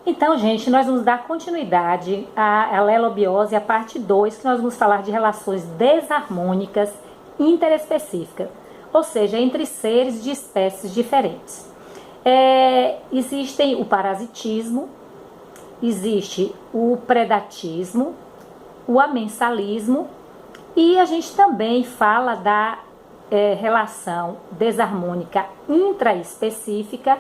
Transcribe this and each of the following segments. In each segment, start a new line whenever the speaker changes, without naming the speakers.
Então, gente, nós vamos dar continuidade à lelobiose, a parte 2, que nós vamos falar de relações desarmônicas interespecíficas, ou seja, entre seres de espécies diferentes. Existem o parasitismo, existe o predatismo, o amensalismo, e a gente também fala da relação desarmônica intraespecífica,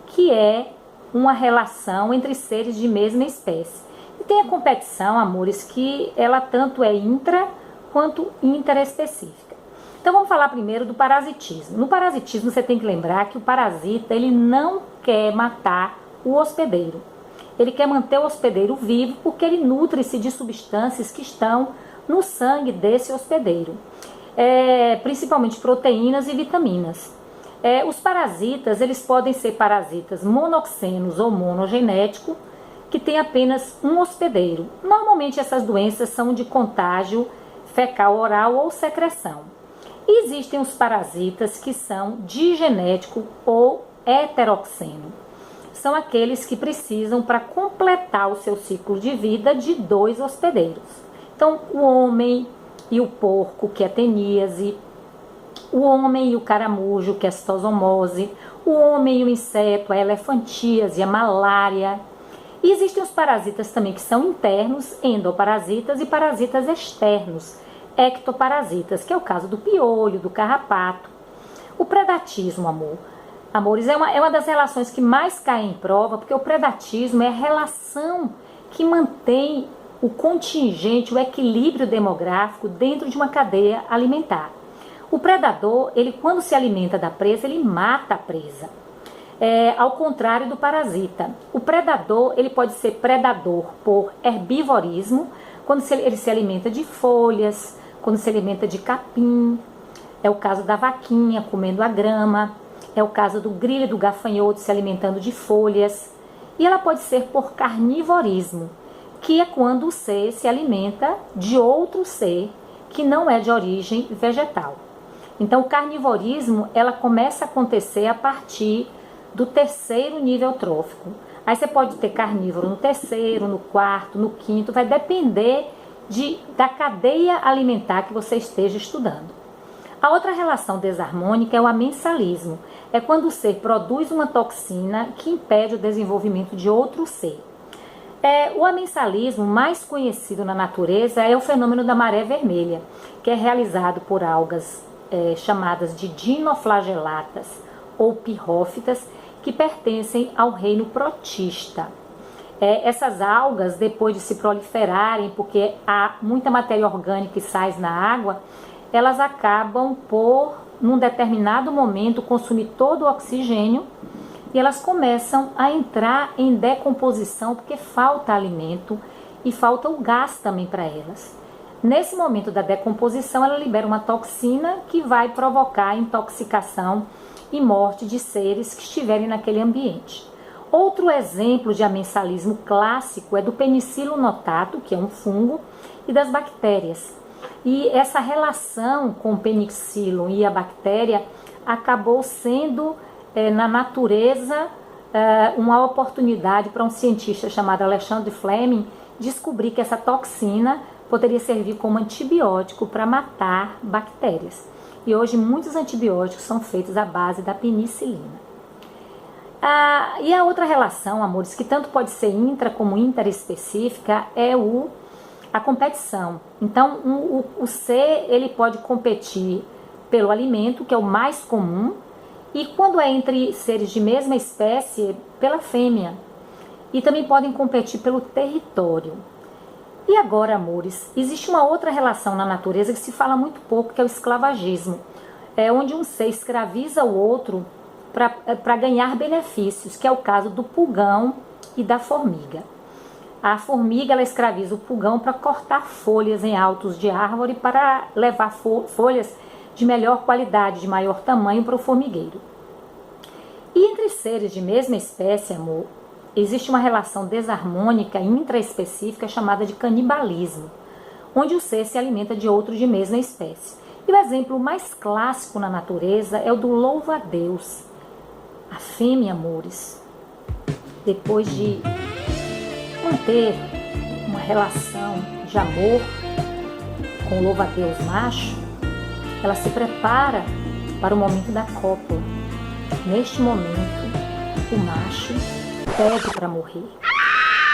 que é uma relação entre seres de mesma espécie. E tem a competição, amores, que ela tanto é intra quanto interespecífica. Então vamos falar primeiro do parasitismo. No parasitismo você tem que lembrar que o parasita ele não quer matar o hospedeiro. Ele quer manter o hospedeiro vivo porque ele nutre-se de substâncias que estão no sangue desse hospedeiro, principalmente proteínas e vitaminas. Os parasitas, eles podem ser parasitas monoxenos ou monogenéticos, que tem apenas um hospedeiro. Normalmente essas doenças são de contágio fecal oral ou secreção. E existem os parasitas que são digenético ou heteroxeno. São aqueles que precisam, para completar o seu ciclo de vida, de 2 hospedeiros. Então, o homem e o porco, que é teníase, o homem e o caramujo, que é citosomose, o homem e o inseto, a elefantíase, a malária. E existem os parasitas também que são internos, endoparasitas, e parasitas externos, ectoparasitas, que é o caso do piolho, do carrapato. O predatismo, amores, é uma das relações que mais cai em prova, porque o predatismo é a relação que mantém o contingente, o equilíbrio demográfico dentro de uma cadeia alimentar. O predador, ele quando se alimenta da presa, ele mata a presa. Ao contrário do parasita. O predador, ele pode ser predador por herbivorismo, quando ele se alimenta de folhas, quando se alimenta de capim. É o caso da vaquinha comendo a grama. É o caso do grilo e do gafanhoto se alimentando de folhas. E ela pode ser por carnivorismo, que é quando o ser se alimenta de outro ser que não é de origem vegetal. Então, o carnivorismo, ela começa a acontecer a partir do 3º nível trófico. Aí você pode ter carnívoro no 3º, no 4º, no 5º, vai depender da cadeia alimentar que você esteja estudando. A outra relação desarmônica é o amensalismo. É quando o ser produz uma toxina que impede o desenvolvimento de outro ser. O amensalismo mais conhecido na natureza é o fenômeno da maré vermelha, que é realizado por algas chamadas de dinoflagelatas ou pirrófitas, que pertencem ao reino protista. Essas algas, depois de se proliferarem, porque há muita matéria orgânica e sais na água, elas acabam por, num determinado momento, consumir todo o oxigênio e elas começam a entrar em decomposição porque falta alimento e falta o gás também para elas. Nesse momento da decomposição, ela libera uma toxina que vai provocar intoxicação e morte de seres que estiverem naquele ambiente. Outro exemplo de amensalismo clássico é do penicillium notatum, que é um fungo, e das bactérias. E essa relação com o penicillium e a bactéria acabou sendo, na natureza, uma oportunidade para um cientista chamado Alexandre Fleming descobrir que essa toxina poderia servir como antibiótico para matar bactérias. E hoje muitos antibióticos são feitos à base da penicilina. E a outra relação, amores, que tanto pode ser intra como interespecífica, é a competição. Então, o ser ele pode competir pelo alimento, que é o mais comum, e quando é entre seres de mesma espécie, pela fêmea. E também podem competir pelo território. E agora, amores, existe uma outra relação na natureza que se fala muito pouco, que é o esclavagismo. É onde um ser escraviza o outro para ganhar benefícios, que é o caso do pulgão e da formiga. A formiga ela escraviza o pulgão para cortar folhas em altos de árvore para levar folhas de melhor qualidade, de maior tamanho para o formigueiro. E entre seres de mesma espécie, amor, existe uma relação desarmônica intraespecífica chamada de canibalismo, onde o ser se alimenta de outro de mesma espécie. E o exemplo mais clássico na natureza é o do louva-a-Deus. A fêmea, amores, depois de manter uma relação de amor com o louva-a-Deus macho, ela se prepara para o momento da cópula. Neste momento, o macho pede para morrer.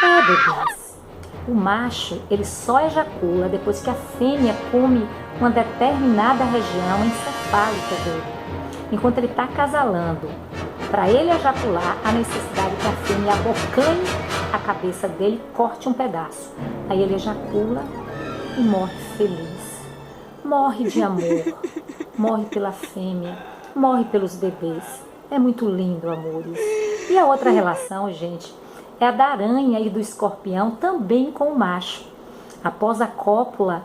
Bebês. O macho, ele só ejacula depois que a fêmea come uma determinada região encefálica dele. Enquanto ele está acasalando, para ele ejacular, a necessidade que a fêmea abocanhe a cabeça dele e corte um pedaço. Aí ele ejacula e morre feliz. Morre de amor, morre pela fêmea, morre pelos bebês. É muito lindo, amores. E a outra relação, gente, é a da aranha e do escorpião também com o macho. Após a cópula,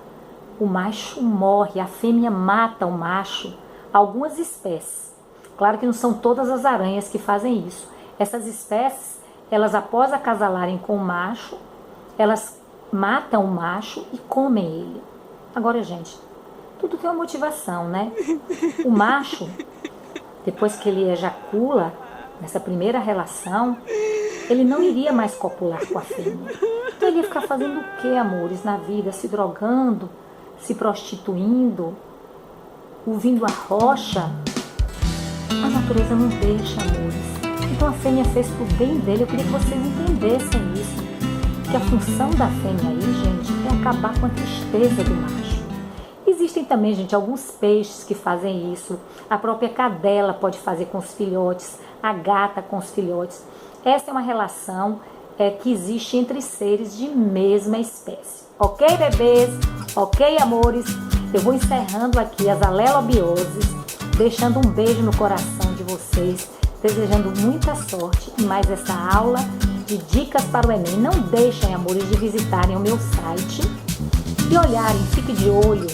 o macho morre, a fêmea mata o macho. Algumas espécies. Claro que não são todas as aranhas que fazem isso. Essas espécies, elas após acasalarem com o macho, elas matam o macho e comem ele. Agora, gente, tudo tem uma motivação, né? O macho, depois que ele ejacula nessa primeira relação, ele não iria mais copular com a fêmea. Então ele ia ficar fazendo o que, amores, na vida? Se drogando, se prostituindo, ouvindo a rocha. A natureza não deixa, amores. Então a fêmea fez pro bem dele. Eu queria que vocês entendessem isso. Que a função da fêmea aí, gente, é acabar com a tristeza do macho. Existem também, gente, alguns peixes que fazem isso. A própria cadela pode fazer com os filhotes, a gata com os filhotes. Essa é uma relação que existe entre seres de mesma espécie. Ok, bebês? Ok, amores? Eu vou encerrando aqui as alelobioses, deixando um beijo no coração de vocês, desejando muita sorte em mais essa aula de dicas para o Enem. Não deixem, amores, de visitarem o meu site e olharem, fique de olho,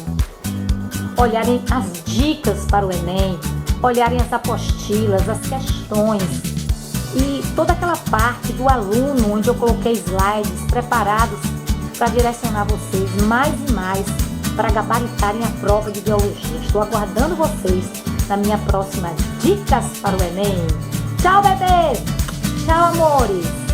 olharem as dicas para o Enem, olharem as apostilas, as questões e toda aquela parte do aluno onde eu coloquei slides preparados para direcionar vocês mais e mais para gabaritarem a prova de biologia. Estou aguardando vocês na minha próxima Dicas para o Enem. Tchau, bebês! Tchau, amores!